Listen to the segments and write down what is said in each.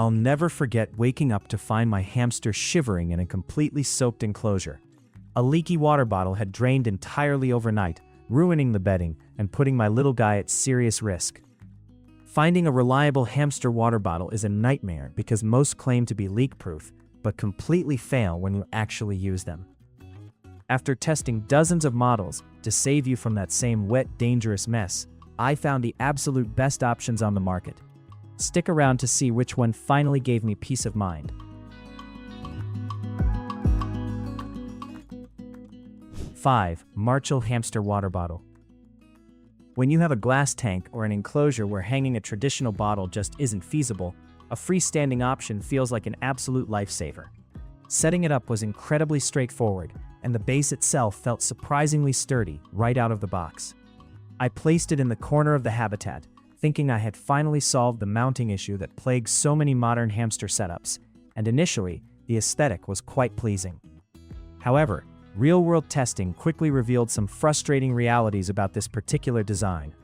I'll never forget waking up to find my hamster shivering in a completely soaked enclosure. A leaky water bottle had drained entirely overnight, ruining the bedding and putting my little guy at serious risk. Finding a reliable hamster water bottle is a nightmare because most claim to be leak-proof, but completely fail when you actually use them. After testing dozens of models to save you from that same wet, dangerous mess, I found the absolute best options on the market. Stick around to see which one finally gave me peace of mind. 5. Marchul Hamster Water Bottle. When you have a glass tank or an enclosure where hanging a traditional bottle just isn't feasible, a freestanding option feels like an absolute lifesaver. Setting it up was incredibly straightforward, and the base itself felt surprisingly sturdy right out of the box. I placed it in the corner of the habitat, thinking I had finally solved the mounting issue that plagues so many modern hamster setups, and initially, the aesthetic was quite pleasing. However, real-world testing quickly revealed some frustrating realities about this particular design.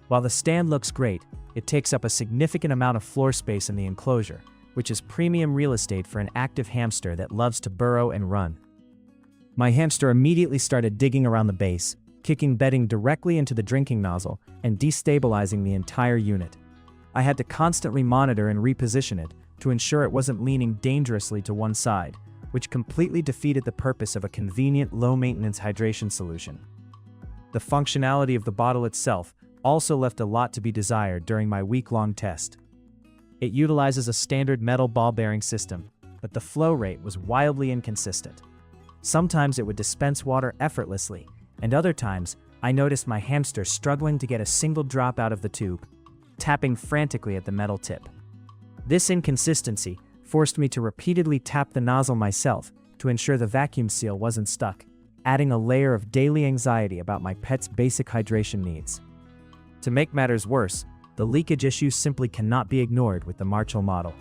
While the stand looks great, it takes up a significant amount of floor space in the enclosure, which is premium real estate for an active hamster that loves to burrow and run. My hamster immediately started digging around the base, kicking bedding directly into the drinking nozzle and destabilizing the entire unit. I had to constantly monitor and reposition it to ensure it wasn't leaning dangerously to one side, which completely defeated the purpose of a convenient, low-maintenance hydration solution. The functionality of the bottle itself also left a lot to be desired during my week-long test. It utilizes a standard metal ball bearing system, but the flow rate was wildly inconsistent. Sometimes it would dispense water effortlessly, and other times I noticed my hamster struggling to get a single drop out of the tube, tapping frantically at the metal tip. This inconsistency forced me to repeatedly tap the nozzle myself to ensure the vacuum seal wasn't stuck, adding a layer of daily anxiety about my pet's basic hydration needs. To make matters worse, the leakage issue simply cannot be ignored with the Marchul model.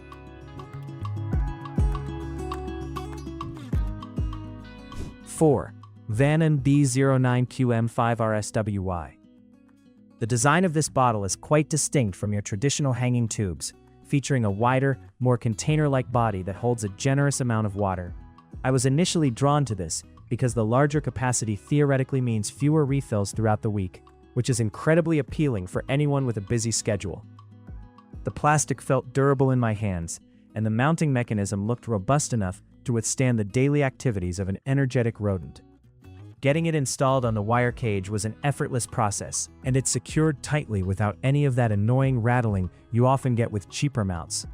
4. VANNON B09QM5RSWY. The design of this bottle is quite distinct from your traditional hanging tubes, featuring a wider, more container-like body that holds a generous amount of water. I was initially drawn to this because the larger capacity theoretically means fewer refills throughout the week, which is incredibly appealing for anyone with a busy schedule. The plastic felt durable in my hands, and the mounting mechanism looked robust enough to withstand the daily activities of an energetic rodent. Getting it installed on the wire cage was an effortless process, and it secured tightly without any of that annoying rattling you often get with cheaper mounts.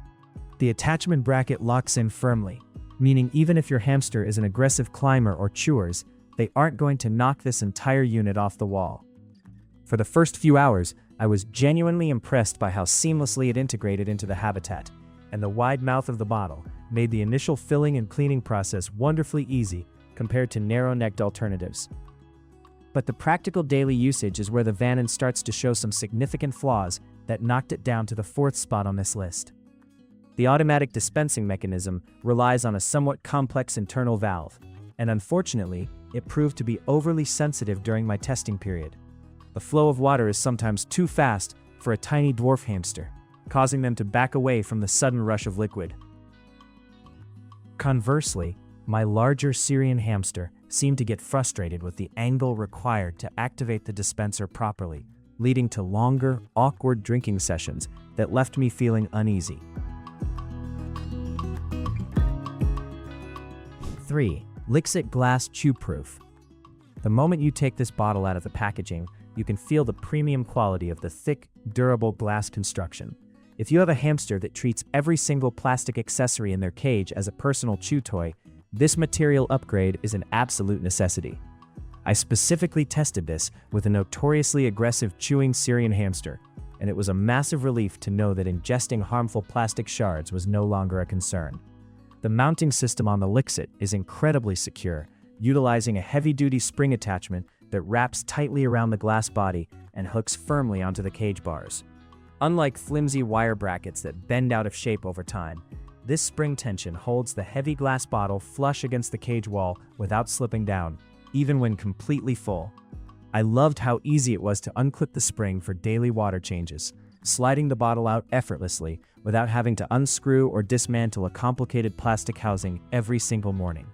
The attachment bracket locks in firmly, meaning even if your hamster is an aggressive climber or chewers, they aren't going to knock this entire unit off the wall. For the first few hours, I was genuinely impressed by how seamlessly it integrated into the habitat, and the wide mouth of the bottle made the initial filling and cleaning process wonderfully easy compared to narrow-necked alternatives. But the practical daily usage is where the VANNON starts to show some significant flaws that knocked it down to the 4th spot on this list. The automatic dispensing mechanism relies on a somewhat complex internal valve, and unfortunately, it proved to be overly sensitive during my testing period. The flow of water is sometimes too fast for a tiny dwarf hamster, causing them to back away from the sudden rush of liquid. Conversely, my larger Syrian hamster seemed to get frustrated with the angle required to activate the dispenser properly, leading to longer, awkward drinking sessions that left me feeling uneasy. 3. Lixit Glass Chew-Proof. The moment you take this bottle out of the packaging, you can feel the premium quality of the thick, durable glass construction. If you have a hamster that treats every single plastic accessory in their cage as a personal chew toy, this material upgrade is an absolute necessity. I specifically tested this with a notoriously aggressive chewing Syrian hamster, and it was a massive relief to know that ingesting harmful plastic shards was no longer a concern. The mounting system on the Lixit is incredibly secure, utilizing a heavy-duty spring attachment that wraps tightly around the glass body and hooks firmly onto the cage bars. Unlike flimsy wire brackets that bend out of shape over time, this spring tension holds the heavy glass bottle flush against the cage wall without slipping down, even when completely full. I loved how easy it was to unclip the spring for daily water changes, sliding the bottle out effortlessly without having to unscrew or dismantle a complicated plastic housing every single morning.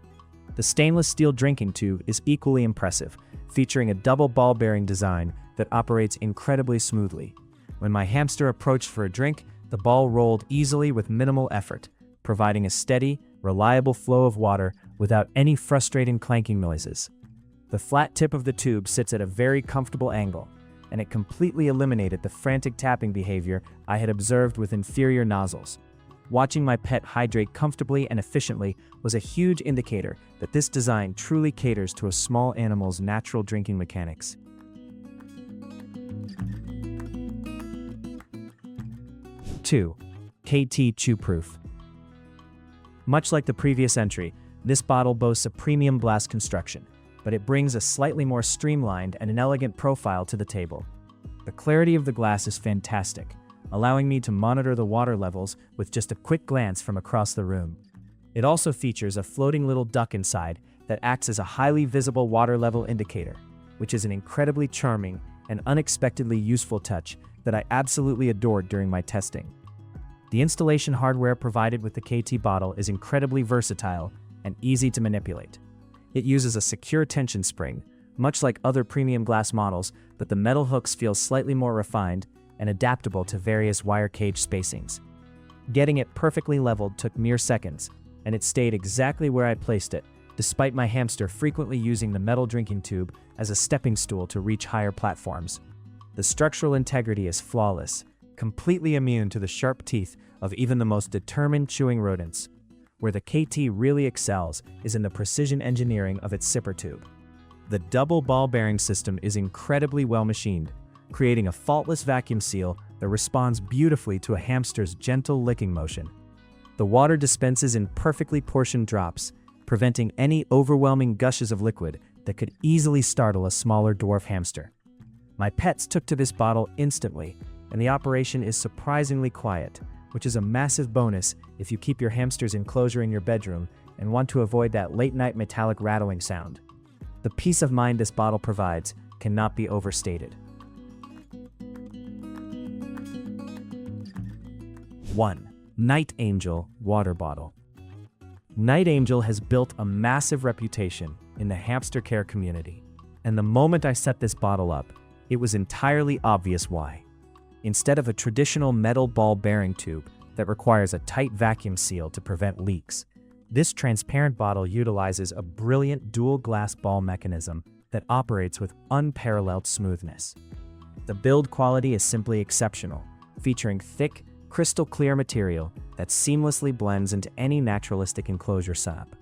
The stainless steel drinking tube is equally impressive, featuring a double ball-bearing design that operates incredibly smoothly. When my hamster approached for a drink, the ball rolled easily with minimal effort, providing a steady, reliable flow of water without any frustrating clanking noises. The flat tip of the tube sits at a very comfortable angle, and it completely eliminated the frantic tapping behavior I had observed with inferior nozzles. Watching my pet hydrate comfortably and efficiently was a huge indicator that this design truly caters to a small animal's natural drinking mechanics. 2. Kaytee Chew-Proof. Much like the previous entry, this bottle boasts a premium glass construction, but it brings a slightly more streamlined and an elegant profile to the table. The clarity of the glass is fantastic, allowing me to monitor the water levels with just a quick glance from across the room. It also features a floating little duck inside that acts as a highly visible water level indicator, which is an incredibly charming and unexpectedly useful touch that I absolutely adored during my testing. The installation hardware provided with the Kaytee bottle is incredibly versatile and easy to manipulate. It uses a secure tension spring, much like other premium glass models, but the metal hooks feel slightly more refined and adaptable to various wire cage spacings. Getting it perfectly leveled took mere seconds, and it stayed exactly where I placed it, despite my hamster frequently using the metal drinking tube as a stepping stool to reach higher platforms. The structural integrity is flawless, completely immune to the sharp teeth of even the most determined chewing rodents. Where the Kaytee really excels is in the precision engineering of its sipper tube. The double ball bearing system is incredibly well machined, creating a faultless vacuum seal that responds beautifully to a hamster's gentle licking motion. The water dispenses in perfectly portioned drops, preventing any overwhelming gushes of liquid that could easily startle a smaller dwarf hamster. My pets took to this bottle instantly, and the operation is surprisingly quiet, which is a massive bonus if you keep your hamster's enclosure in your bedroom and want to avoid that late-night metallic rattling sound. The peace of mind this bottle provides cannot be overstated. 1. Niteangel Water Bottle. Niteangel has built a massive reputation in the hamster care community, and the moment I set this bottle up, it was entirely obvious why. Instead of a traditional metal ball bearing tube that requires a tight vacuum seal to prevent leaks, this transparent bottle utilizes a brilliant dual glass ball mechanism that operates with unparalleled smoothness. The build quality is simply exceptional, featuring thick, crystal clear material that seamlessly blends into any naturalistic enclosure setup.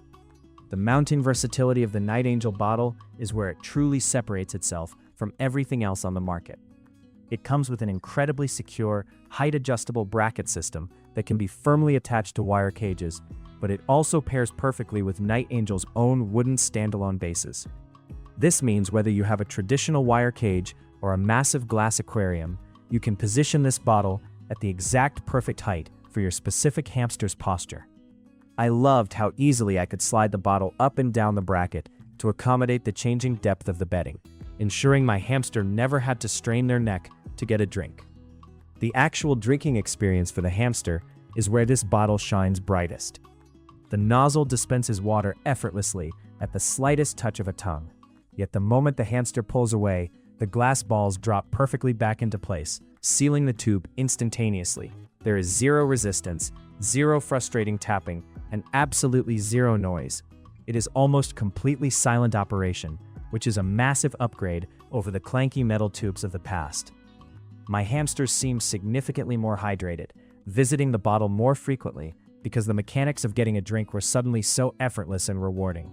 The mounting versatility of the Niteangel bottle is where it truly separates itself from everything else on the market. It comes with an incredibly secure, height-adjustable bracket system that can be firmly attached to wire cages, but it also pairs perfectly with Niteangel's own wooden standalone bases. This means whether you have a traditional wire cage or a massive glass aquarium, you can position this bottle at the exact perfect height for your specific hamster's posture. I loved how easily I could slide the bottle up and down the bracket to accommodate the changing depth of the bedding, ensuring my hamster never had to strain their neck to get a drink. The actual drinking experience for the hamster is where this bottle shines brightest. The nozzle dispenses water effortlessly at the slightest touch of a tongue, yet the moment the hamster pulls away, the glass balls drop perfectly back into place, sealing the tube instantaneously. There is zero resistance, zero frustrating tapping, and absolutely zero noise. It is almost completely silent operation, which is a massive upgrade over the clanky metal tubes of the past. My hamsters seem significantly more hydrated, visiting the bottle more frequently because the mechanics of getting a drink were suddenly so effortless and rewarding.